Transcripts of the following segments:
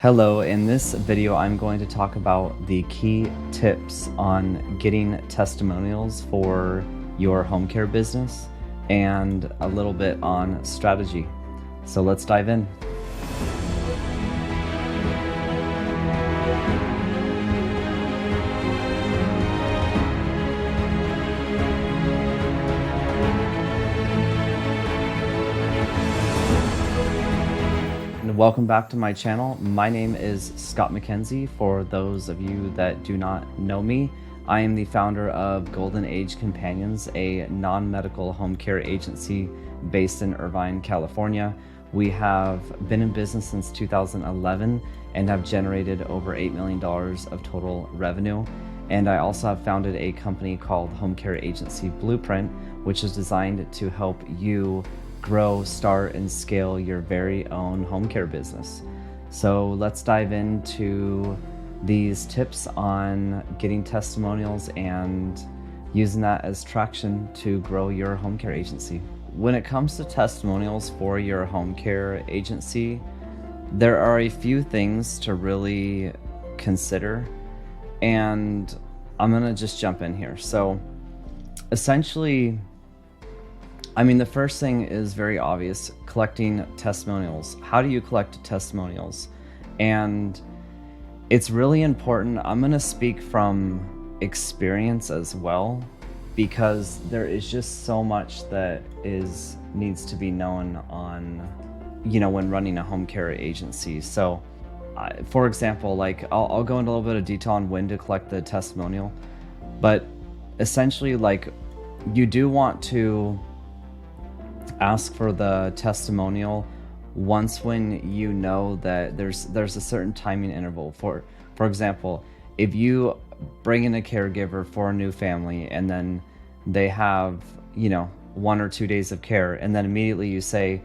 Hello, in this video I'm going to talk about the key tips on getting testimonials for your home care business and a little bit on strategy. So let's dive in. Welcome back to my channel. My name is Scott McKenzie. For those of you that do not know me, I am the founder of Golden Age Companions, a non-medical home care agency based in Irvine, California. We have been in business since 2011 and have generated over $8 million of total revenue. And I also have founded a company called Home Care Agency Blueprint, which is designed to help you grow, start, and scale your very own home care business. So let's dive into these tips on getting testimonials and using that as traction to grow your home care agency. When it comes to testimonials for your home care agency, there are a few things to really consider, and I'm gonna just jump in here. So essentially, the first thing is very obvious: collecting testimonials. How do you collect testimonials? And it's really important. I'm going to speak from experience as well, because there is just so much that needs to be known on, when running a home care agency. So, for example, I'll go into a little bit of detail on when to collect the testimonial, but essentially, you do want to ask for the testimonial once when you know that there's a certain timing interval. For example, if you bring in a caregiver for a new family and then they have 1 or 2 days of care, and then immediately you say,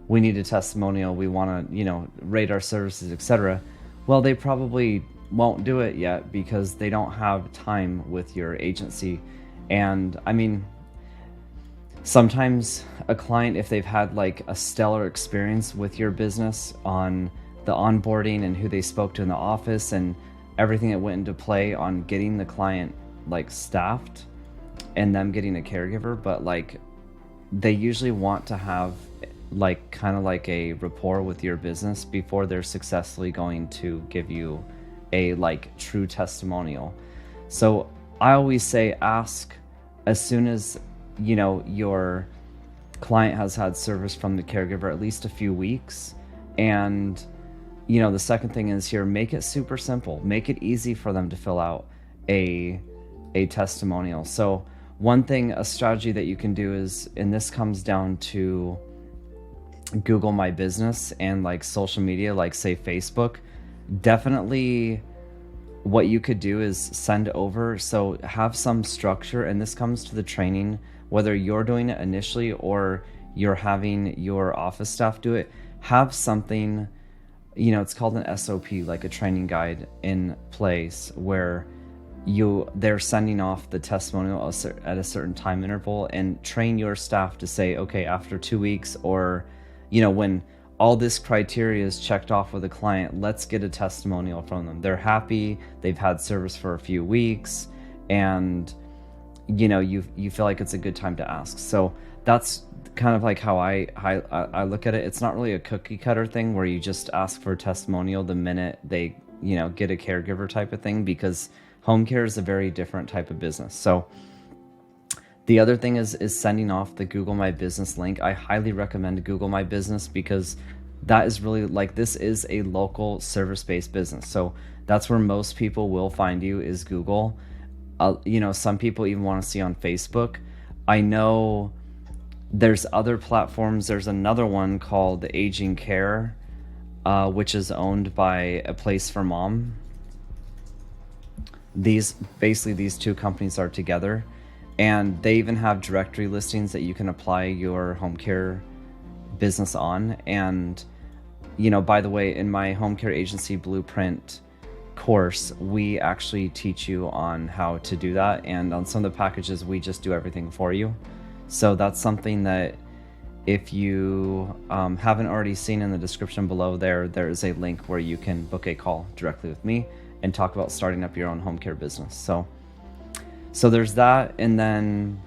we need a testimonial, we want to rate our services, etc. Well, they probably won't do it yet because they don't have time with your agency. And sometimes a client, if they've had a stellar experience with your business on the onboarding and who they spoke to in the office and everything that went into play on getting the client staffed and them getting a caregiver, but they usually want to have kind of a rapport with your business before they're successfully going to give you a true testimonial. So I always say ask as soon as your client has had service from the caregiver, at least a few weeks. And the second thing is here, make it super simple, make it easy for them to fill out a testimonial. So one thing, a strategy that you can do is, and this comes down to Google My Business and social media, say Facebook, definitely what you could do is send over, so have some structure, and this comes to the training, whether you're doing it initially or you're having your office staff do it, have something, it's called an SOP, a training guide in place where they're sending off the testimonial at a certain time interval, and train your staff to say, okay, after 2 weeks, or when all this criteria is checked off with a client, let's get a testimonial from them. They're happy, they've had service for a few weeks, and you feel like it's a good time to ask. So that's kind of how I look at it. It's not really a cookie cutter thing where you just ask for a testimonial the minute they get a caregiver type of thing, because home care is a very different type of business. So the other thing is sending off the Google My Business link. I highly recommend Google My Business, because that is really this is a local service-based business. So that's where most people will find you, is Google. Some people even want to see on Facebook. I know there's other platforms. There's another one called Aging Care, which is owned by A Place for Mom. These two companies are together, and they even have directory listings that you can apply your home care business on. And by the way, in my home care agency Blueprint course, we actually teach you on how to do that, and on some of the packages we just do everything for you. So that's something that If you haven't already seen in the description below there is a link where you can book a call directly with me and talk about starting up your own home care business. So there's that. And then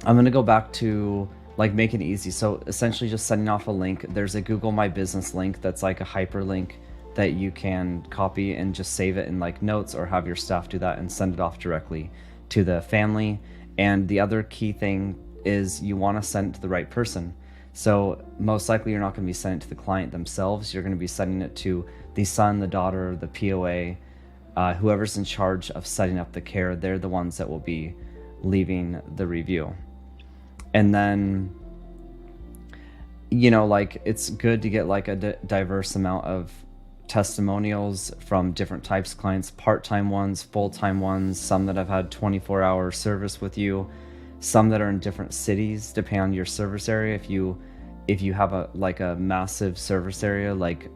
I'm going to go back to like make it easy. So essentially just sending off a link. There's a Google My Business link that's like a hyperlink that you can copy and just save it in like notes, or have your staff do that and send it off directly to the family. And the other key thing is you want to send it to the right person. So most likely you're not going to be sending it to the client themselves. You're going to be sending it to the son, the daughter, the POA, whoever's in charge of setting up the care. They're the ones that will be leaving the review. And then, you know, like it's good to get like a diverse amount of testimonials from different types of clients, part-time ones, full-time ones, some that have had 24-hour service with you, some that are in different cities depending on your service area. If you have a massive service area, like,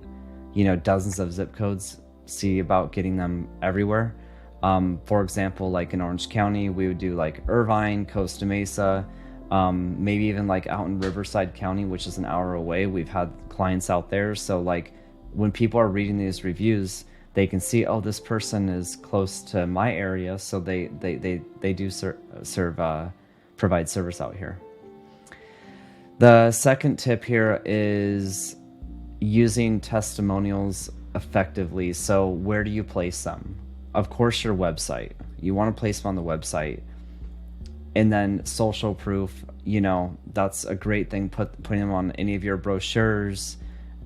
you know, dozens of zip codes, see about getting them everywhere. For example, like in Orange County, we would do like Irvine, Costa Mesa, maybe even like out in Riverside County, which is an hour away. We've had clients out there. So like when people are reading these reviews, they can see, oh, this person is close to my area. So they do provide service out here. The second tip here is using testimonials effectively. So where do you place them? Of course, your website. You want to place them on the website. And then social proof, you know, that's a great thing. Putting them on any of your brochures,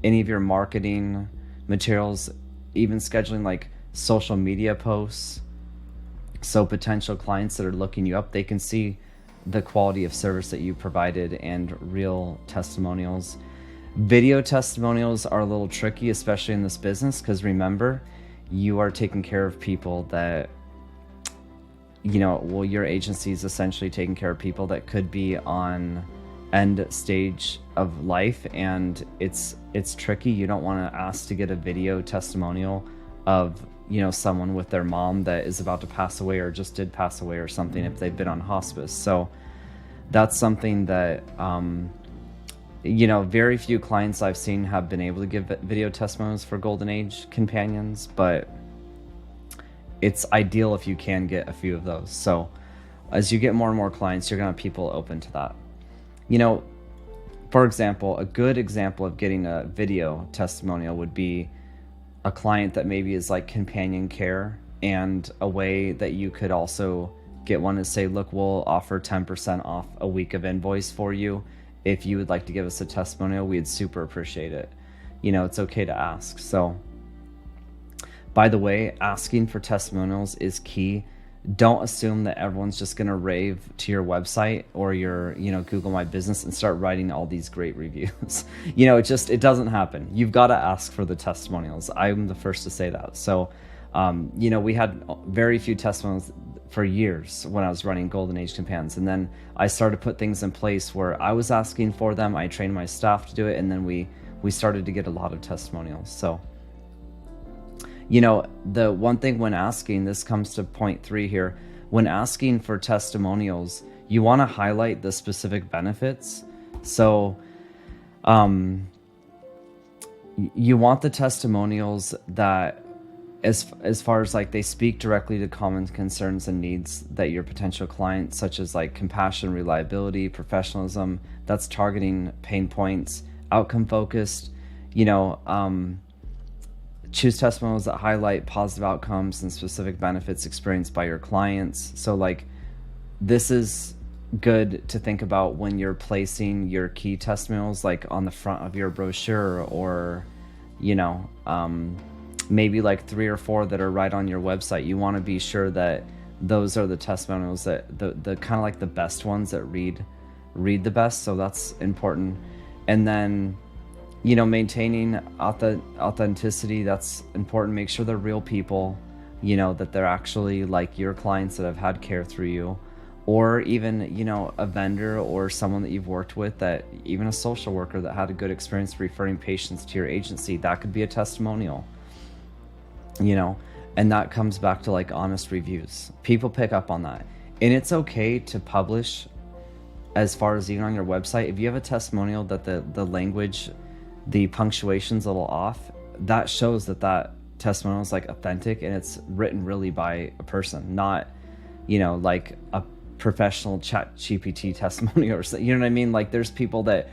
any of your marketing materials, even scheduling like social media posts. So potential clients that are looking you up, they can see the quality of service that you provided and real testimonials. Video testimonials are a little tricky, especially in this business, because remember, you are taking care of people that, you know, well, your agency is essentially taking care of people that could be on end stage of life, and it's tricky. You don't want to ask to get a video testimonial of, you know, someone with their mom that is about to pass away or just did pass away or something if they've been on hospice. So that's something that, you know, very few clients I've seen have been able to give video testimonials for Golden Age companions, but it's ideal if you can get a few of those. So as you get more and more clients, you're going to have people open to that. You know, for example, a good example of getting a video testimonial would be a client that maybe is like companion care, and a way that you could also get one is say, look, we'll offer 10% off a week of invoice for you. If you would like to give us a testimonial, we'd super appreciate it. You know, it's okay to ask. So, by the way, asking for testimonials is key. Don't assume that everyone's just going to rave to your website or your, you know, Google My Business and start writing all these great reviews. You know, it doesn't happen. You've got to ask for the testimonials. I'm the first to say that. So, you know, we had very few testimonials for years when I was running Golden Age Companions. And then I started to put things in place where I was asking for them. I trained my staff to do it. And then we started to get a lot of testimonials. So, you know, the one thing when asking, this comes to point 3 here, when asking for testimonials, you want to highlight the specific benefits. So, you want the testimonials that, as far as like they speak directly to common concerns and needs that your potential client, such as like compassion, reliability, professionalism, that's targeting pain points, outcome focused, you know, choose testimonials that highlight positive outcomes and specific benefits experienced by your clients. So like this is good to think about when you're placing your key testimonials, like on the front of your brochure, or, you know, maybe like 3 or 4 that are right on your website. You want to be sure that those are the testimonials that the kind of like the best ones that read the best. So that's important. And then, you know, maintaining authenticity, that's important. Make sure they're real people, you know, that they're actually like your clients that have had care through you, or even, you know, a vendor or someone that you've worked with, that even a social worker that had a good experience referring patients to your agency, that could be a testimonial, you know. And that comes back to like honest reviews. People pick up on that. And it's okay to publish as far as even on your website, if you have a testimonial that the language, the punctuation's a little off, that shows that that testimonial is like authentic and it's written really by a person, not, you know, like a professional chat GPT testimonial or something. You know what I mean? Like there's people that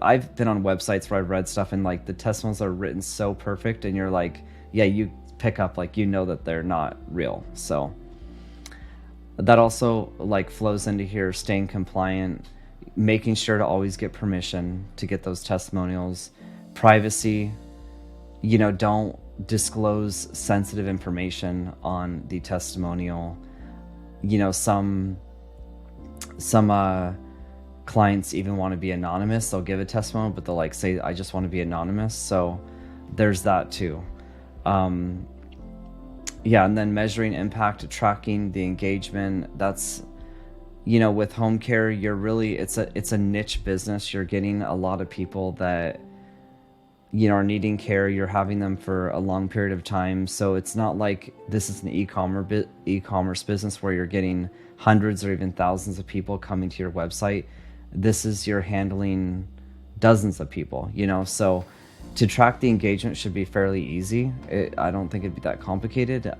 I've been on websites where I've read stuff and like the testimonials are written so perfect and you're like, yeah, you pick up, like, you know that they're not real. So that also like flows into here, staying compliant, making sure to always get permission to get those testimonials, privacy, you know, don't disclose sensitive information on the testimonial. You know, some clients even want to be anonymous. They'll give a testimonial, but they'll like say, I just want to be anonymous. So there's that too. Yeah, and then measuring impact, tracking the engagement. That's, you know, with home care, you're really, it's a niche business. You're getting a lot of people that, you know, are needing care. You're having them for a long period of time. So it's not like this is an e-commerce business where you're getting hundreds or even thousands of people coming to your website. This is, you're handling dozens of people, you know, so to track the engagement should be fairly easy. I don't think it'd be that complicated.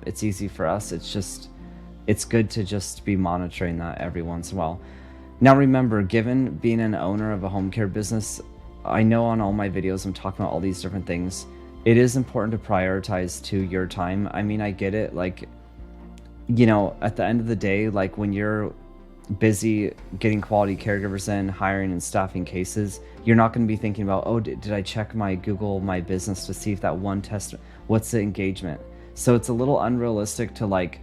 It's easy for us. It's just, it's good to just be monitoring that every once in a while. Now remember, given being an owner of a home care business, I know on all my videos I'm talking about all these different things. It is important to prioritize to your time. I mean, I get it. Like, you know, at the end of the day, like when you're busy getting quality caregivers in, hiring and staffing cases, you're not going to be thinking about, oh, did I check my Google My Business to see if that one test, what's the engagement? So it's a little unrealistic to like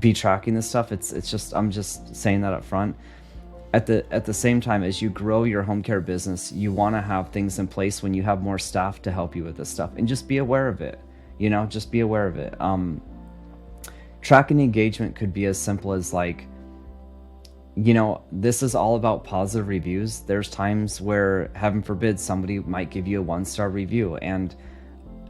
be tracking this stuff. It's just, I'm just saying that up front. At the same time, as you grow your home care business, you want to have things in place when you have more staff to help you with this stuff, and just be aware of it. You know, just be aware of it. Tracking engagement could be as simple as like, you know, this is all about positive reviews. There's times where, heaven forbid, somebody might give you a 1-star review. And,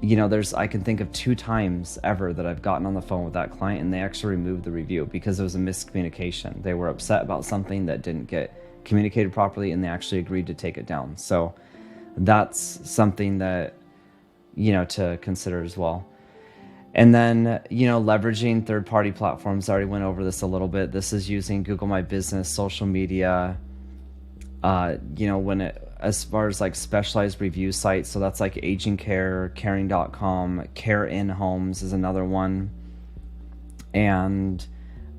you know, I can think of 2 times ever that I've gotten on the phone with that client and they actually removed the review because it was a miscommunication. They were upset about something that didn't get communicated properly and they actually agreed to take it down. So that's something that, you know, to consider as well. And then, you know, leveraging third-party platforms. I already went over this a little bit. This is using Google My Business, social media, you know, as far as like specialized review sites. So that's like Aging Care, caring.com, Care in Homes is another one. And,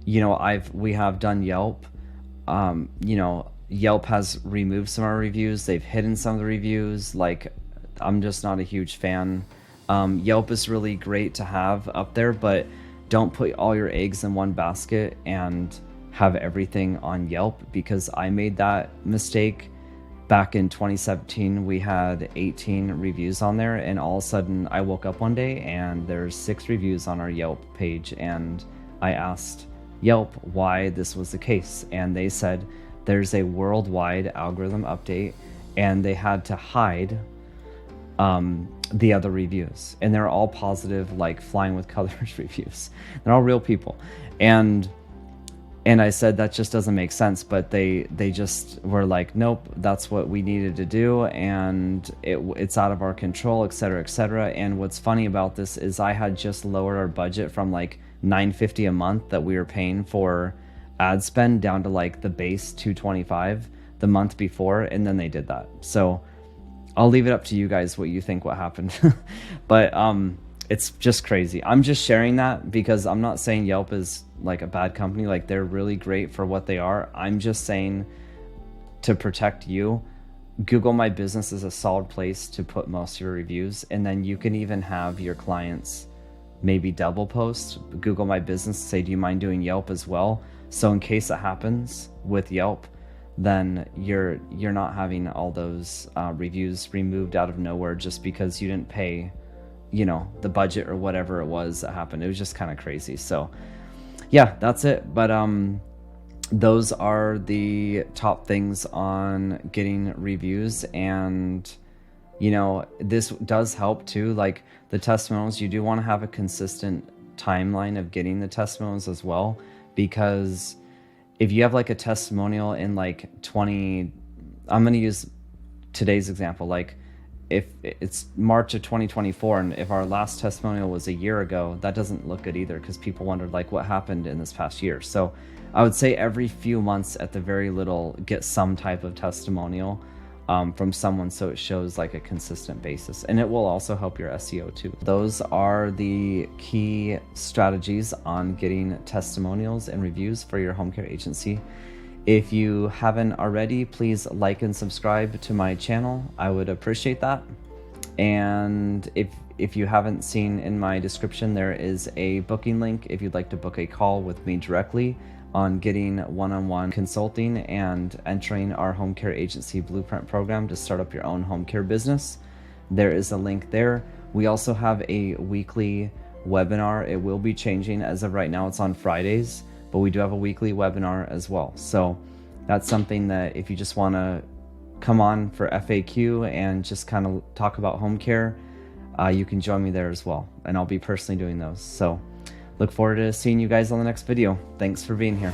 you know, we have done Yelp. You know, Yelp has removed some of our reviews. They've hidden some of the reviews. Like, I'm just not a huge fan. Yelp is really great to have up there, but don't put all your eggs in one basket and have everything on Yelp, because I made that mistake back in 2017. We had 18 reviews on there, and all of a sudden I woke up one day and there's 6 reviews on our Yelp page, and I asked Yelp why this was the case, and they said there's a worldwide algorithm update and they had to hide the other reviews, and they're all positive, like Flying with Colors reviews. They're all real people, and I said that just doesn't make sense, but they just were like, nope, that's what we needed to do, and it's out of our control, etc., etc. And what's funny about this is I had just lowered our budget from like $950 a month that we were paying for ad spend down to like the base $225 the month before, and then they did that. So I'll leave it up to you guys what you think what happened. But it's just crazy. I'm just sharing that because I'm not saying Yelp is like a bad company. Like, they're really great for what they are. I'm just saying, to protect you, Google My Business is a solid place to put most of your reviews, and then you can even have your clients maybe double post Google My Business, say, do you mind doing Yelp as well? So in case it happens with Yelp, then you're not having all those reviews removed out of nowhere just because you didn't pay, you know, the budget or whatever it was that happened. It was just kind of crazy. So yeah, that's it. But those are the top things on getting reviews. And, you know, this does help too. Like the testimonials, you do want to have a consistent timeline of getting the testimonials as well, because if you have like a testimonial in like 20, I'm going to use today's example, like if it's March of 2024 and if our last testimonial was a year ago, that doesn't look good either, because people wondered like what happened in this past year. So I would say every few months at the very little, get some type of testimonial from someone, so it shows like a consistent basis, and it will also help your SEO too. Those are the key strategies on getting testimonials and reviews for your home care agency. If you haven't already, please like and subscribe to my channel. I would appreciate that. And if you haven't seen in my description, there is a booking link if you'd like to book a call with me directly on getting one-on-one consulting and entering our home care agency blueprint program to start up your own home care business. There is a link there. We also have a weekly webinar. It will be changing. As of right now, it's on Fridays, but we do have a weekly webinar as well. So that's something that if you just want to come on for FAQ and just kind of talk about home care, you can join me there as well. And I'll be personally doing those. So look forward to seeing you guys on the next video. Thanks for being here.